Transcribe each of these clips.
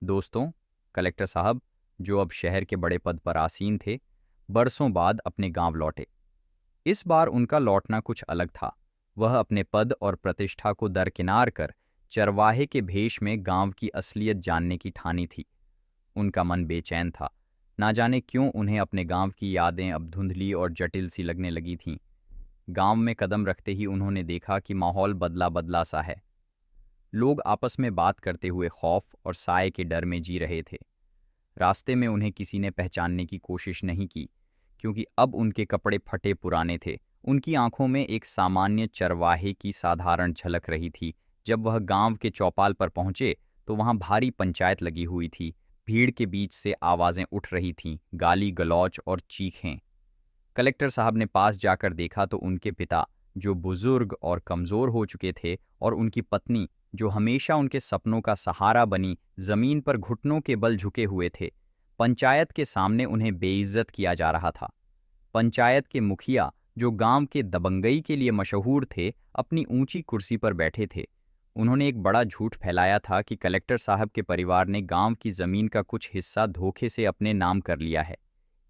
दोस्तों, कलेक्टर साहब, जो अब शहर के बड़े पद पर आसीन थे, बरसों बाद अपने गांव लौटे। इस बार उनका लौटना कुछ अलग था। वह अपने पद और प्रतिष्ठा को दरकिनार कर चरवाहे के भेष में गांव की असलियत जानने की ठानी थी। उनका मन बेचैन था। ना जाने क्यों उन्हें अपने गांव की यादें अब धुंधली और जटिल सी लगने लगी थीं। गांव में कदम रखते ही उन्होंने देखा कि माहौल बदला बदला सा है। लोग आपस में बात करते हुए खौफ और साए के डर में जी रहे थे। रास्ते में उन्हें किसी ने पहचानने की कोशिश नहीं की, क्योंकि अब उनके कपड़े फटे पुराने थे। उनकी आंखों में एक सामान्य चरवाहे की साधारण झलक रही थी। जब वह गांव के चौपाल पर पहुंचे तो वहां भारी पंचायत लगी हुई थी। भीड़ के बीच से आवाजें उठ रही थीं, गाली गलौज और चीखें। कलेक्टर साहब ने पास जाकर देखा तो उनके पिता, जो बुजुर्ग और कमजोर हो चुके थे, और उनकी पत्नी, जो हमेशा उनके सपनों का सहारा बनी, जमीन पर घुटनों के बल झुके हुए थे। पंचायत के सामने उन्हें बेइज्जत किया जा रहा था। पंचायत के मुखिया, जो गांव के दबंगई के लिए मशहूर थे, अपनी ऊंची कुर्सी पर बैठे थे। उन्होंने एक बड़ा झूठ फैलाया था कि कलेक्टर साहब के परिवार ने गांव की जमीन का कुछ हिस्सा धोखे से अपने नाम कर लिया है।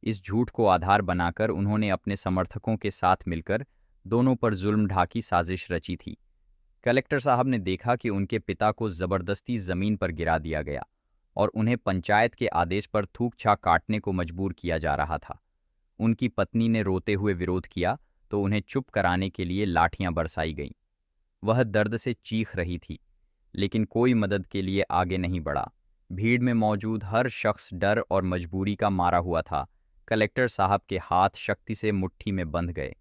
इस झूठ को आधार बनाकर उन्होंने अपने समर्थकों के साथ मिलकर दोनों पर जुल्म ढाकी साजिश रची थी। कलेक्टर साहब ने देखा कि उनके पिता को जबरदस्ती जमीन पर गिरा दिया गया और उन्हें पंचायत के आदेश पर थूक छाक काटने को मजबूर किया जा रहा था। उनकी पत्नी ने रोते हुए विरोध किया तो उन्हें चुप कराने के लिए लाठियां बरसाई गईं। वह दर्द से चीख रही थी, लेकिन कोई मदद के लिए आगे नहीं बढ़ा। भीड़ में मौजूद हर शख्स डर और मजबूरी का मारा हुआ था। कलेक्टर साहब के हाथ शक्ति से मुट्ठी में बंध गए।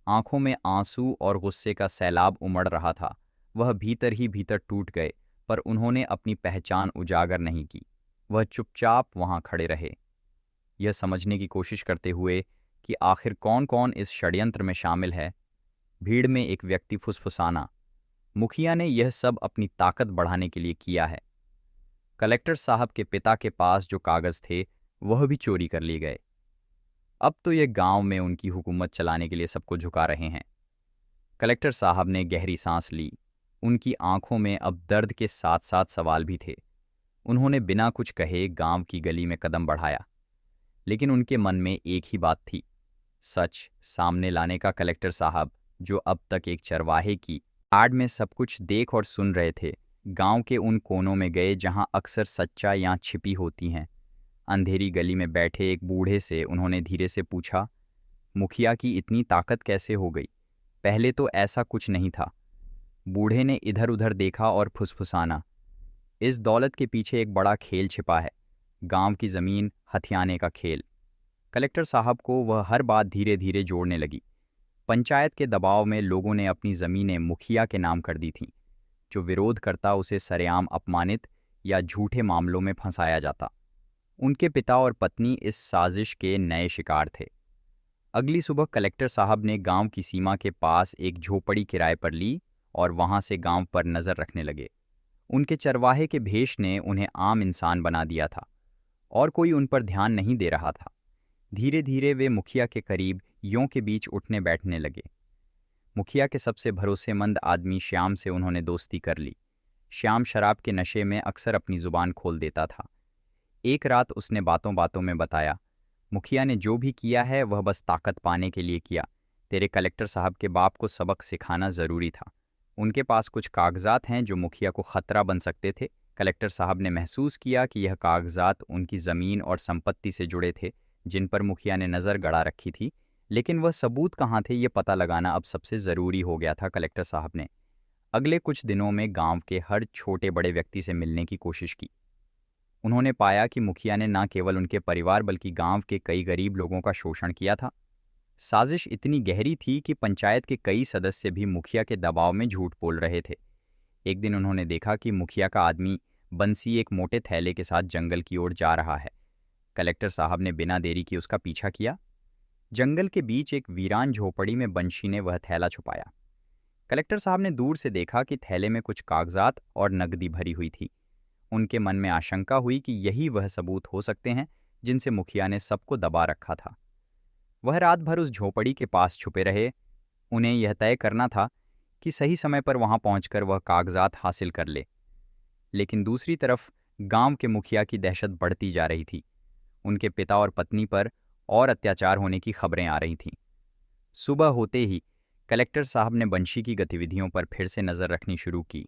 आंखों में आंसू और गुस्से का सैलाब उमड़ रहा था। वह भीतर ही भीतर टूट गए, पर उन्होंने अपनी पहचान उजागर नहीं की। वह चुपचाप वहां खड़े रहे, यह समझने की कोशिश करते हुए कि आखिर कौन कौन इस षड्यंत्र में शामिल है। भीड़ में एक व्यक्ति फुसफुसाना, मुखिया ने यह सब अपनी ताकत बढ़ाने के लिए किया है। कलेक्टर साहब के पिता के पास जो कागज थे वह भी चोरी कर लिए गए। अब तो ये गांव में उनकी हुकूमत चलाने के लिए सबको झुका रहे हैं। कलेक्टर साहब ने गहरी सांस ली। उनकी आंखों में अब दर्द के साथ साथ सवाल भी थे। उन्होंने बिना कुछ कहे गांव की गली में कदम बढ़ाया, लेकिन उनके मन में एक ही बात थी, सच सामने लाने का। कलेक्टर साहब, जो अब तक एक चरवाहे की आड़ में सब कुछ देख और सुन रहे थे, गांव के उन कोनों में गए जहां अक्सर सच्चाई यहाँ छिपी होती हैं। अंधेरी गली में बैठे एक बूढ़े से उन्होंने धीरे से पूछा, मुखिया की इतनी ताकत कैसे हो गई? पहले तो ऐसा कुछ नहीं था। बूढ़े ने इधर उधर देखा और फुसफुसाना, इस दौलत के पीछे एक बड़ा खेल छिपा है, गांव की जमीन हथियाने का खेल। कलेक्टर साहब को वह हर बात धीरे धीरे जोड़ने लगी। पंचायत के दबाव में लोगों ने अपनी जमीनें मुखिया के नाम कर दी थीं। जो विरोध करता उसे सरेआम अपमानित या झूठे मामलों में फंसाया जाता। उनके पिता और पत्नी इस साजिश के नए शिकार थे। अगली सुबह कलेक्टर साहब ने गांव की सीमा के पास एक झोपड़ी किराए पर ली और वहां से गांव पर नजर रखने लगे। उनके चरवाहे के भेष ने उन्हें आम इंसान बना दिया था और कोई उन पर ध्यान नहीं दे रहा था। धीरे धीरे वे मुखिया के करीब यों के बीच उठने बैठने लगे। मुखिया के सबसे भरोसेमंद आदमी श्याम से उन्होंने दोस्ती कर ली। श्याम शराब के नशे में अक्सर अपनी जुबान खोल देता था। एक रात उसने बातों बातों में बताया, मुखिया ने जो भी किया है वह बस ताकत पाने के लिए किया। तेरे कलेक्टर साहब के बाप को सबक सिखाना जरूरी था। उनके पास कुछ कागजात हैं जो मुखिया को खतरा बन सकते थे। कलेक्टर साहब ने महसूस किया कि यह कागजात उनकी जमीन और संपत्ति से जुड़े थे, जिन पर मुखिया ने नजर गड़ा रखी थी। लेकिन वह सबूत कहाँ थे, ये पता लगाना अब सबसे जरूरी हो गया था। कलेक्टर साहब ने अगले कुछ दिनों में गांव के हर छोटे बड़े व्यक्ति से मिलने की कोशिश की। उन्होंने पाया कि मुखिया ने न केवल उनके परिवार बल्कि गांव के कई गरीब लोगों का शोषण किया था। साजिश इतनी गहरी थी कि पंचायत के कई सदस्य भी मुखिया के दबाव में झूठ बोल रहे थे। एक दिन उन्होंने देखा कि मुखिया का आदमी बंसी एक मोटे थैले के साथ जंगल की ओर जा रहा है। कलेक्टर साहब ने बिना देरी की उसका पीछा किया। जंगल के बीच एक वीरान झोपड़ी में बंशी ने वह थैला छुपाया। कलेक्टर साहब ने दूर से देखा कि थैले में कुछ कागजात और नकदी भरी हुई थी। उनके मन में आशंका हुई कि यही वह सबूत हो सकते हैं जिनसे मुखिया ने सबको दबा रखा था। वह रात भर उस झोपड़ी के पास छुपे रहे। उन्हें यह तय करना था कि सही समय पर वहां पहुंचकर वह कागजात हासिल कर ले। लेकिन दूसरी तरफ गांव के मुखिया की दहशत बढ़ती जा रही थी। उनके पिता और पत्नी पर और अत्याचार होने की खबरें आ रही थीं। सुबह होते ही कलेक्टर साहब ने बंशी की गतिविधियों पर फिर से नज़र रखनी शुरू की।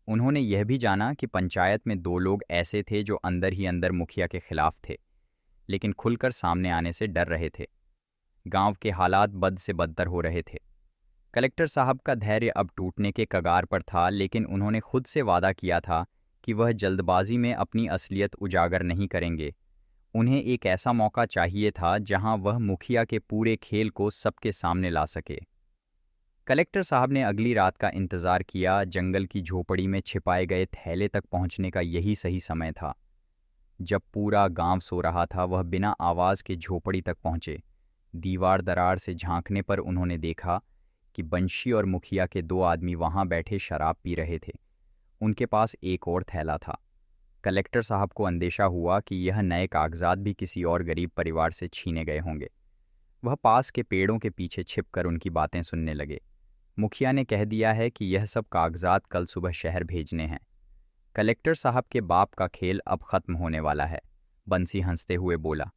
उन्होंने यह भी जाना कि पंचायत में 2 लोग ऐसे थे जो अंदर ही अंदर मुखिया के खिलाफ थे, लेकिन खुलकर सामने आने से डर रहे थे। गांव के हालात बद से बदतर हो रहे थे। कलेक्टर साहब का धैर्य अब टूटने के कगार पर था, लेकिन उन्होंने खुद से वादा किया था कि वह जल्दबाजी में अपनी असलियत उजागर नहीं करेंगे। उन्हें एक ऐसा मौका चाहिए था जहां वह मुखिया के पूरे खेल को सबके सामने ला सके। कलेक्टर साहब ने अगली रात का इंतजार किया। जंगल की झोपड़ी में छिपाए गए थैले तक पहुंचने का यही सही समय था। जब पूरा गांव सो रहा था, वह बिना आवाज के झोपड़ी तक पहुंचे। दीवार दरार से झांकने पर उन्होंने देखा कि बंशी और मुखिया के 2 आदमी वहां बैठे शराब पी रहे थे। उनके पास एक और थैला था। कलेक्टर साहब को अंदेशा हुआ कि यह नए कागजात भी किसी और गरीब परिवार से छीने गए होंगे। वह पास के पेड़ों के पीछे छिपकर उनकी बातें सुनने लगे। मुखिया ने कह दिया है कि यह सब कागजात कल सुबह शहर भेजने हैं। कलेक्टर साहब के बाप का खेल अब खत्म होने वाला है, बंसी हंसते हुए बोला।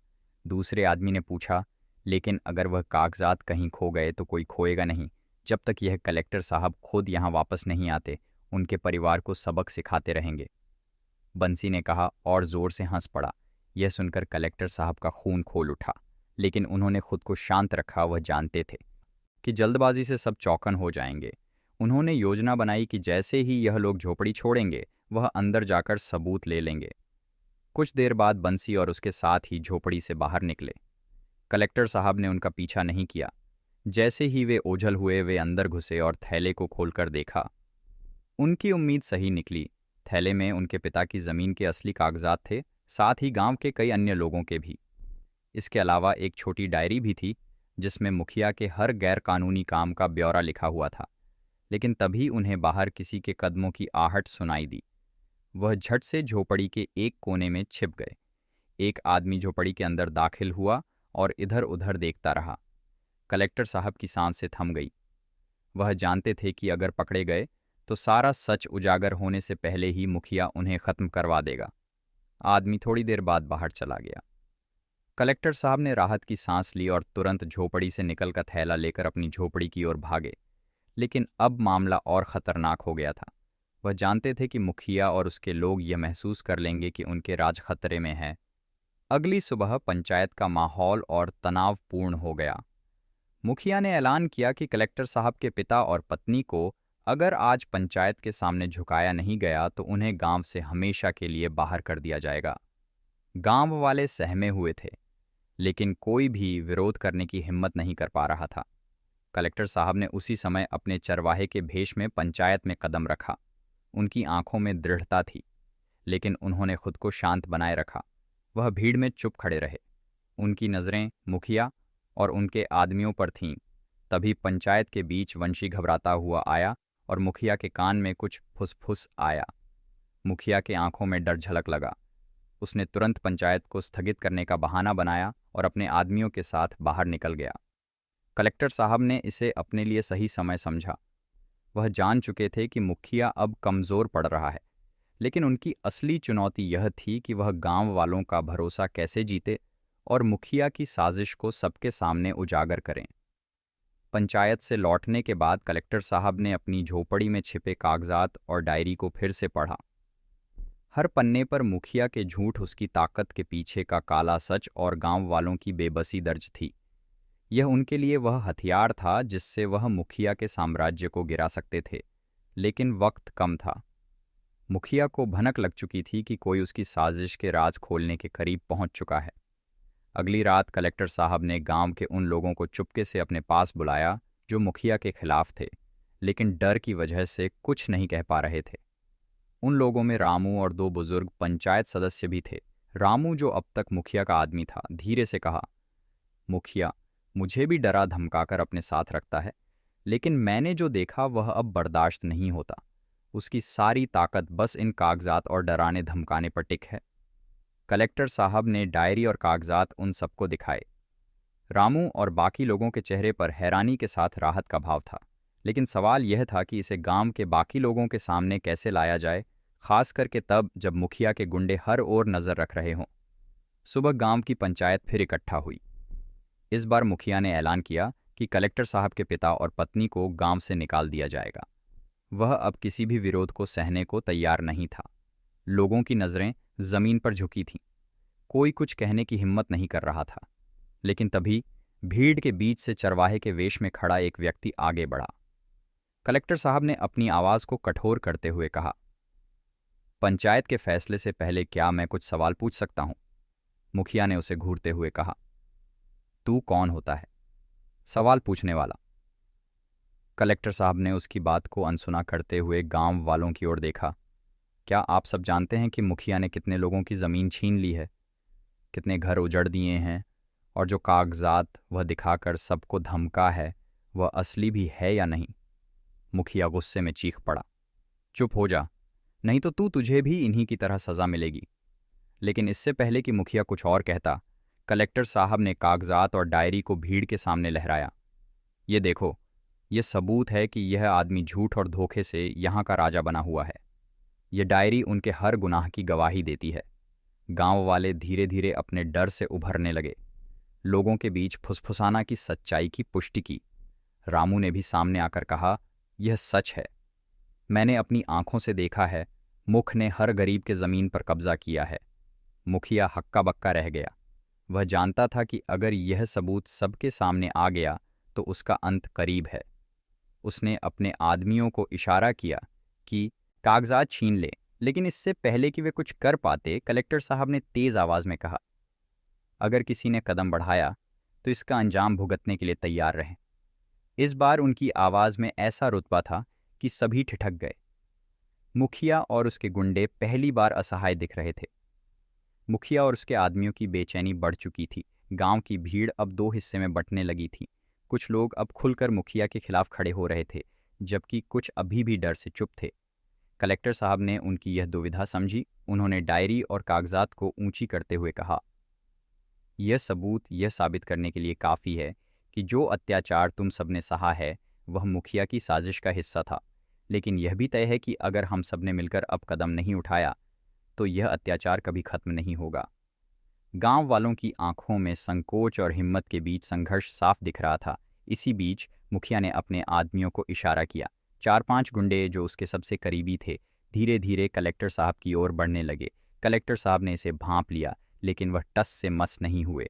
दूसरे आदमी ने पूछा, लेकिन अगर वह कागजात कहीं खो गए तो कोई खोएगा नहीं। जब तक यह कलेक्टर साहब खुद यहाँ वापस नहीं आते, उनके परिवार को सबक सिखाते रहेंगे। बंसी ने कहा और जोर से हंस पड़ा। यह सुनकर कलेक्टर साहब का खून खोल उठा, लेकिन उन्होंने खुद को शांत रखा। वह जानते थे कि जल्दबाजी से सब चौकन हो जाएंगे। उन्होंने योजना बनाई कि जैसे ही यह लोग झोपड़ी छोड़ेंगे, वह अंदर जाकर सबूत ले लेंगे। कुछ देर बाद बंसी और उसके साथ ही झोपड़ी से बाहर निकले। कलेक्टर साहब ने उनका पीछा नहीं किया। जैसे ही वे ओझल हुए, वे अंदर घुसे और थैले को खोलकर देखा। उनकी उम्मीद सही निकली। थैले में उनके पिता की जमीन के असली कागजात थे, साथ ही गांव के कई अन्य लोगों के भी। इसके अलावा एक छोटी डायरी भी थी जिसमें मुखिया के हर गैर कानूनी काम का ब्यौरा लिखा हुआ था। लेकिन तभी उन्हें बाहर किसी के कदमों की आहट सुनाई दी। वह झट से झोपड़ी के एक कोने में छिप गए। एक आदमी झोपड़ी के अंदर दाखिल हुआ और इधर उधर देखता रहा। कलेक्टर साहब की सांसें थम गई। वह जानते थे कि अगर पकड़े गए तो सारा सच उजागर होने से पहले ही मुखिया उन्हें खत्म करवा देगा। आदमी थोड़ी देर बाद बाहर चला गया। कलेक्टर साहब ने राहत की सांस ली और तुरंत झोपड़ी से निकलकर थैला लेकर अपनी झोपड़ी की ओर भागे। लेकिन अब मामला और खतरनाक हो गया था। वह जानते थे कि मुखिया और उसके लोग यह महसूस कर लेंगे कि उनके राज खतरे में है। अगली सुबह पंचायत का माहौल और तनावपूर्ण हो गया। मुखिया ने ऐलान किया कि कलेक्टर साहब के पिता और पत्नी को अगर आज पंचायत के सामने झुकाया नहीं गया तो उन्हें गांव से हमेशा के लिए बाहर कर दिया जाएगा। गांव वाले सहमे हुए थे, लेकिन कोई भी विरोध करने की हिम्मत नहीं कर पा रहा था। कलेक्टर साहब ने उसी समय अपने चरवाहे के भेष में पंचायत में कदम रखा। उनकी आंखों में दृढ़ता थी, लेकिन उन्होंने खुद को शांत बनाए रखा। वह भीड़ में चुप खड़े रहे। उनकी नज़रें मुखिया और उनके आदमियों पर थीं। तभी पंचायत के बीच वंशी घबराता हुआ आया और मुखिया के कान में कुछ फुसफुस आया। मुखिया के आंखों में डर झलक लगा। उसने तुरंत पंचायत को स्थगित करने का बहाना बनाया और अपने आदमियों के साथ बाहर निकल गया। कलेक्टर साहब ने इसे अपने लिए सही समय समझा। वह जान चुके थे कि मुखिया अब कमज़ोर पड़ रहा है, लेकिन उनकी असली चुनौती यह थी कि वह गांव वालों का भरोसा कैसे जीते और मुखिया की साजिश को सबके सामने उजागर करें। पंचायत से लौटने के बाद कलेक्टर साहब ने अपनी झोपड़ी में छिपे कागजात और डायरी को फिर से पढ़ा। हर पन्ने पर मुखिया के झूठ, उसकी ताकत के पीछे का काला सच और गांव वालों की बेबसी दर्ज थी। यह उनके लिए वह हथियार था जिससे वह मुखिया के साम्राज्य को गिरा सकते थे, लेकिन वक्त कम था। मुखिया को भनक लग चुकी थी कि कोई उसकी साजिश के राज खोलने के करीब पहुंच चुका है। अगली रात कलेक्टर साहब ने गांव के उन लोगों को चुपके से अपने पास बुलाया जो मुखिया के खिलाफ थे, लेकिन डर की वजह से कुछ नहीं कह पा रहे थे। उन लोगों में रामू और 2 बुजुर्ग पंचायत सदस्य भी थे। रामू, जो अब तक मुखिया का आदमी था, धीरे से कहा, मुखिया मुझे भी डरा धमकाकर अपने साथ रखता है, लेकिन मैंने जो देखा वह अब बर्दाश्त नहीं होता। उसकी सारी ताकत बस इन कागजात और डराने धमकाने पर टिक है। कलेक्टर साहब ने डायरी और कागजात उन सबको दिखाए। रामू और बाकी लोगों के चेहरे पर हैरानी के साथ राहत का भाव था, लेकिन सवाल यह था कि इसे गांव के बाकी लोगों के सामने कैसे लाया जाए। खास करके तब जब मुखिया के गुंडे हर ओर नजर रख रहे हों। सुबह गांव की पंचायत फिर इकट्ठा हुई। इस बार मुखिया ने ऐलान किया कि कलेक्टर साहब के पिता और पत्नी को गांव से निकाल दिया जाएगा। वह अब किसी भी विरोध को सहने को तैयार नहीं था। लोगों की नजरें जमीन पर झुकी थीं। कोई कुछ कहने की हिम्मत नहीं कर रहा था। लेकिन तभी भीड़ के बीच से चरवाहे के वेश में खड़ा एक व्यक्ति आगे बढ़ा। कलेक्टर साहब ने अपनी आवाज को कठोर करते हुए कहा, पंचायत के फैसले से पहले क्या मैं कुछ सवाल पूछ सकता हूं? मुखिया ने उसे घूरते हुए कहा, तू कौन होता है सवाल पूछने वाला? कलेक्टर साहब ने उसकी बात को अनसुना करते हुए गांव वालों की ओर देखा। क्या आप सब जानते हैं कि मुखिया ने कितने लोगों की जमीन छीन ली है, कितने घर उजड़ दिए हैं, और जो कागजात वह दिखाकर सबको धमका है वह असली भी है या नहीं? मुखिया गुस्से में चीख पड़ा, चुप हो जा, नहीं तो तुझे भी इन्हीं की तरह सजा मिलेगी। लेकिन इससे पहले कि मुखिया कुछ और कहता, कलेक्टर साहब ने कागजात और डायरी को भीड़ के सामने लहराया। ये देखो, ये सबूत है कि यह आदमी झूठ और धोखे से यहाँ का राजा बना हुआ है। यह डायरी उनके हर गुनाह की गवाही देती है। गांव वाले धीरे धीरे अपने डर से उभरने लगे। लोगों के बीच फुसफुसाना की सच्चाई की पुष्टि की। रामू ने भी सामने आकर कहा, यह सच है, मैंने अपनी आंखों से देखा है, मुख ने हर गरीब के जमीन पर कब्जा किया है। मुखिया हक्का बक्का रह गया। वह जानता था कि अगर यह सबूत सबके सामने आ गया तो उसका अंत करीब है। उसने अपने आदमियों को इशारा किया कि कागजात छीन ले, लेकिन इससे पहले कि वे कुछ कर पाते, कलेक्टर साहब ने तेज आवाज में कहा, अगर किसी ने कदम बढ़ाया तो इसका अंजाम भुगतने के लिए तैयार रहें। इस बार उनकी आवाज में ऐसा रुतबा था कि सभी ठिठक गए। मुखिया और उसके गुंडे पहली बार असहाय दिख रहे थे। मुखिया और उसके आदमियों की बेचैनी बढ़ चुकी थी। गांव की भीड़ अब दो हिस्से में बंटने लगी थी। कुछ लोग अब खुलकर मुखिया के खिलाफ खड़े हो रहे थे, जबकि कुछ अभी भी डर से चुप थे। कलेक्टर साहब ने उनकी यह दुविधा समझी। उन्होंने डायरी और कागजात को ऊंची करते हुए कहा, यह सबूत यह साबित करने के लिए काफ़ी है कि जो अत्याचार तुम सबने सहा है वह मुखिया की साजिश का हिस्सा था। लेकिन यह भी तय है कि अगर हम सब ने मिलकर अब कदम नहीं उठाया तो यह अत्याचार कभी खत्म नहीं होगा। गांव वालों की आंखों में संकोच और हिम्मत के बीच संघर्ष साफ दिख रहा था। इसी बीच मुखिया ने अपने आदमियों को इशारा किया। 4-5 गुंडे जो उसके सबसे करीबी थे धीरे धीरे कलेक्टर साहब की ओर बढ़ने लगे। कलेक्टर साहब ने इसे भांप लिया, लेकिन वह टस से मस नहीं हुए।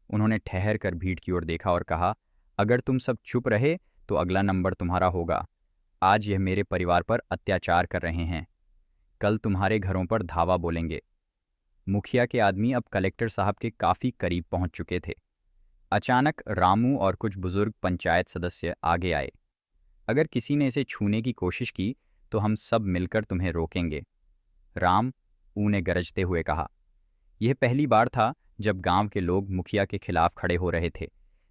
उन्होंने ठहर कर भीड़ की ओर देखा और कहा, अगर तुम सब चुप रहे तो अगला नंबर तुम्हारा होगा। आज यह मेरे परिवार पर अत्याचार कर रहे हैं, कल तुम्हारे घरों पर धावा बोलेंगे। मुखिया के आदमी अब कलेक्टर साहब के काफ़ी करीब पहुंच चुके थे। अचानक रामू और कुछ बुजुर्ग पंचायत सदस्य आगे आए। अगर किसी ने इसे छूने की कोशिश की तो हम सब मिलकर तुम्हें रोकेंगे, राम ऊ ने गरजते हुए कहा। यह पहली बार था जब गांव के लोग मुखिया के खिलाफ खड़े हो रहे थे।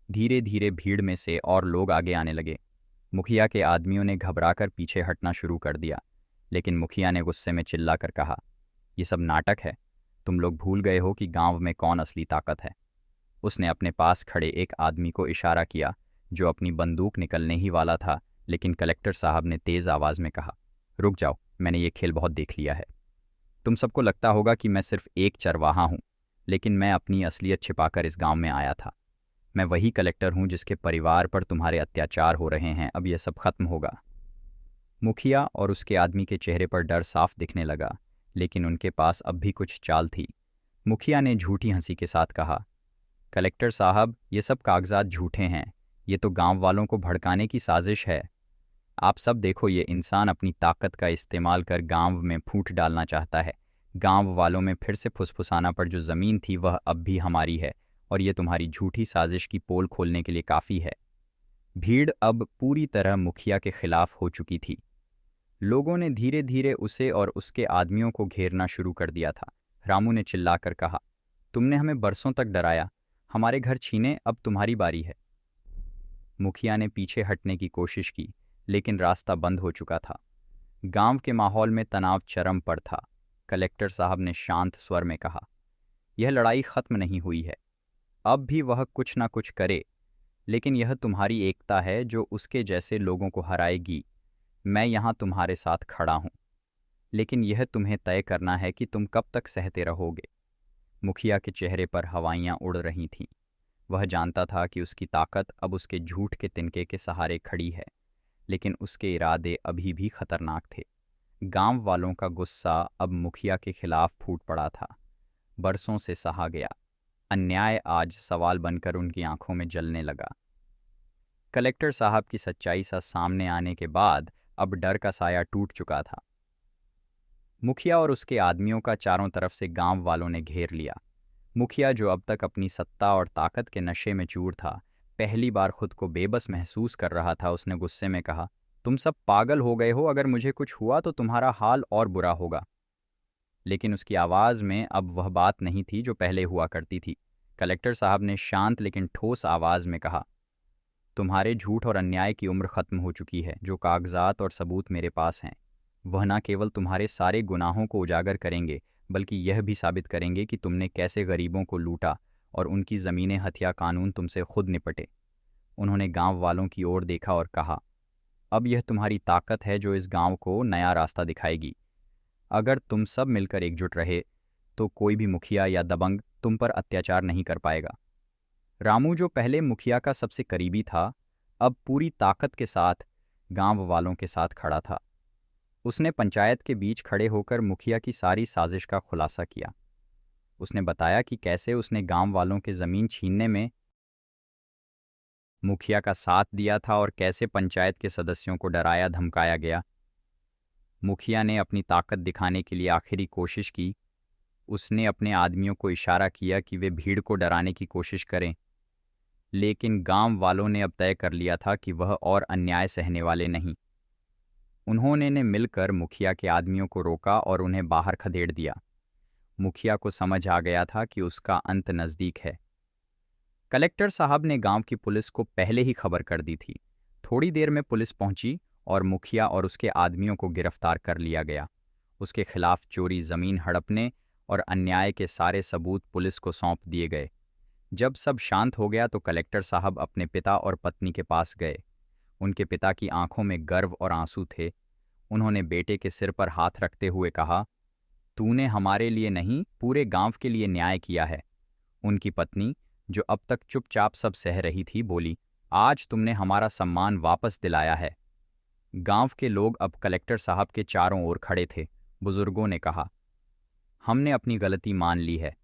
धीरे धीरे भीड़ में से और लोग आगे आने लगे। मुखिया के आदमियों ने घबराकर पीछे हटना शुरू कर दिया, लेकिन मुखिया ने गुस्से में चिल्लाकर कहा, यह सब नाटक है, तुम लोग भूल गए हो कि गांव में कौन असली ताकत है। उसने अपने पास खड़े एक आदमी को इशारा किया जो अपनी बंदूक निकलने ही वाला था, लेकिन कलेक्टर साहब ने तेज आवाज में कहा, रुक जाओ, मैंने ये खेल बहुत देख लिया है। तुम सबको लगता होगा कि मैं सिर्फ एक चरवाहा हूं, लेकिन मैं अपनी असलियत छिपाकर इस गांव में आया था। मैं वही कलेक्टर हूं जिसके परिवार पर तुम्हारे अत्याचार हो रहे हैं। अब यह सब खत्म होगा। मुखिया और उसके आदमी के चेहरे पर डर साफ दिखने लगा, लेकिन उनके पास अब भी कुछ चाल थी। मुखिया ने झूठी हंसी के साथ कहा, कलेक्टर साहब, ये सब कागजात झूठे हैं, ये तो गांव वालों को भड़काने की साजिश है। आप सब देखो, ये इंसान अपनी ताकत का इस्तेमाल कर गांव में फूट डालना चाहता है। गांव वालों में फिर से फुसफुसाना पर जो ज़मीन थी वह अब भी हमारी है, और ये तुम्हारी झूठी साजिश की पोल खोलने के लिए काफ़ी है। भीड़ अब पूरी तरह मुखिया के खिलाफ हो चुकी थी। लोगों ने धीरे धीरे उसे और उसके आदमियों को घेरना शुरू कर दिया था। रामू ने चिल्लाकर कहा, तुमने हमें बरसों तक डराया, हमारे घर छीने, अब तुम्हारी बारी है। मुखिया ने पीछे हटने की कोशिश की, लेकिन रास्ता बंद हो चुका था। गांव के माहौल में तनाव चरम पर था। कलेक्टर साहब ने शांत स्वर में कहा, यह लड़ाई खत्म नहीं हुई है, अब भी वह कुछ ना कुछ करे, लेकिन यह तुम्हारी एकता है जो उसके जैसे लोगों को हराएगी। मैं यहाँ तुम्हारे साथ खड़ा हूँ। लेकिन यह तुम्हें तय करना है कि तुम कब तक सहते रहोगे। मुखिया के चेहरे पर हवाइयाँ उड़ रही थीं। वह जानता था कि उसकी ताकत अब उसके झूठ के तिनके के सहारे खड़ी है, लेकिन उसके इरादे अभी भी खतरनाक थे। गांव वालों का गुस्सा अब मुखिया के खिलाफ फूट पड़ा था। बरसों से सहा गया अन्याय आज सवाल बनकर उनकी आंखों में जलने लगा। कलेक्टर साहब की सच्चाई सा सामने आने के बाद अब डर का साया टूट चुका था। मुखिया और उसके आदमियों का चारों तरफ से गांव वालों ने घेर लिया। मुखिया, जो अब तक अपनी सत्ता और ताकत के नशे में चूर था, पहली बार खुद को बेबस महसूस कर रहा था। उसने गुस्से में कहा, तुम सब पागल हो गए हो, अगर मुझे कुछ हुआ तो तुम्हारा हाल और बुरा होगा। लेकिन उसकी आवाज़ में अब वह बात नहीं थी जो पहले हुआ करती थी। कलेक्टर साहब ने शांत लेकिन ठोस आवाज़ में कहा, तुम्हारे झूठ और अन्याय की उम्र खत्म हो चुकी है। जो कागजात और सबूत मेरे पास हैं, वह न केवल तुम्हारे सारे गुनाहों को उजागर करेंगे, बल्कि यह भी साबित करेंगे कि तुमने कैसे गरीबों को लूटा और उनकी ज़मीनें हथिया कानून तुमसे खुद निपटे। उन्होंने गांव वालों की ओर देखा और कहा, अब यह तुम्हारी ताकत है जो इस गांव को नया रास्ता दिखाएगी। अगर तुम सब मिलकर एकजुट रहे तो कोई भी मुखिया या दबंग तुम पर अत्याचार नहीं कर पाएगा। रामू, जो पहले मुखिया का सबसे करीबी था, अब पूरी ताकत के साथ गांव वालों के साथ खड़ा था। उसने पंचायत के बीच खड़े होकर मुखिया की सारी साजिश का खुलासा किया। उसने बताया कि कैसे उसने गांव वालों के ज़मीन छीनने में मुखिया का साथ दिया था और कैसे पंचायत के सदस्यों को डराया धमकाया गया। मुखिया ने अपनी ताकत दिखाने के लिए आखिरी कोशिश की। उसने अपने आदमियों को इशारा किया कि वे भीड़ को डराने की कोशिश करें, लेकिन गांव वालों ने अब तय कर लिया था कि वह और अन्याय सहने वाले नहीं। उन्होंने ने मिलकर मुखिया के आदमियों को रोका और उन्हें बाहर खदेड़ दिया। मुखिया को समझ आ गया था कि उसका अंत नज़दीक है। कलेक्टर साहब ने गांव की पुलिस को पहले ही खबर कर दी थी। थोड़ी देर में पुलिस पहुंची और मुखिया और उसके आदमियों को गिरफ्तार कर लिया गया। उसके खिलाफ चोरी, ज़मीन हड़पने और अन्याय के सारे सबूत पुलिस को सौंप दिए गए। जब सब शांत हो गया तो कलेक्टर साहब अपने पिता और पत्नी के पास गए। उनके पिता की आंखों में गर्व और आंसू थे। उन्होंने बेटे के सिर पर हाथ रखते हुए कहा, तूने हमारे लिए नहीं, पूरे गांव के लिए न्याय किया है। उनकी पत्नी, जो अब तक चुपचाप सब सह रही थी, बोली, आज तुमने हमारा सम्मान वापस दिलाया है। गांव के लोग अब कलेक्टर साहब के चारों ओर खड़े थे। बुजुर्गों ने कहा, हमने अपनी गलती मान ली है।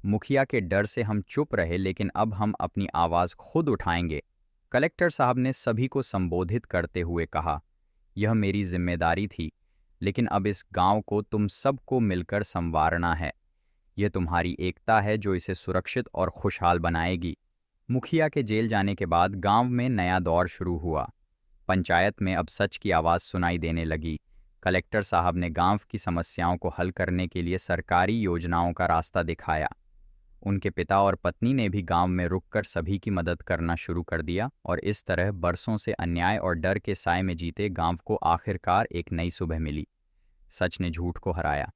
मुखिया के डर से हम चुप रहे, लेकिन अब हम अपनी आवाज़ खुद उठाएंगे। कलेक्टर साहब ने सभी को संबोधित करते हुए कहा, यह मेरी जिम्मेदारी थी, लेकिन अब इस गांव को तुम सबको मिलकर संवारना है। यह तुम्हारी एकता है जो इसे सुरक्षित और खुशहाल बनाएगी। मुखिया के जेल जाने के बाद गांव में नया दौर शुरू हुआ। पंचायत में अब सच की आवाज़ सुनाई देने लगी। कलेक्टर साहब ने गांव की समस्याओं को हल करने के लिए सरकारी योजनाओं का रास्ता दिखाया। उनके पिता और पत्नी ने भी गांव में रुककर सभी की मदद करना शुरू कर दिया और इस तरह बरसों से अन्याय और डर के साए में जीते गांव को आखिरकार एक नई सुबह मिली। सच ने झूठ को हराया।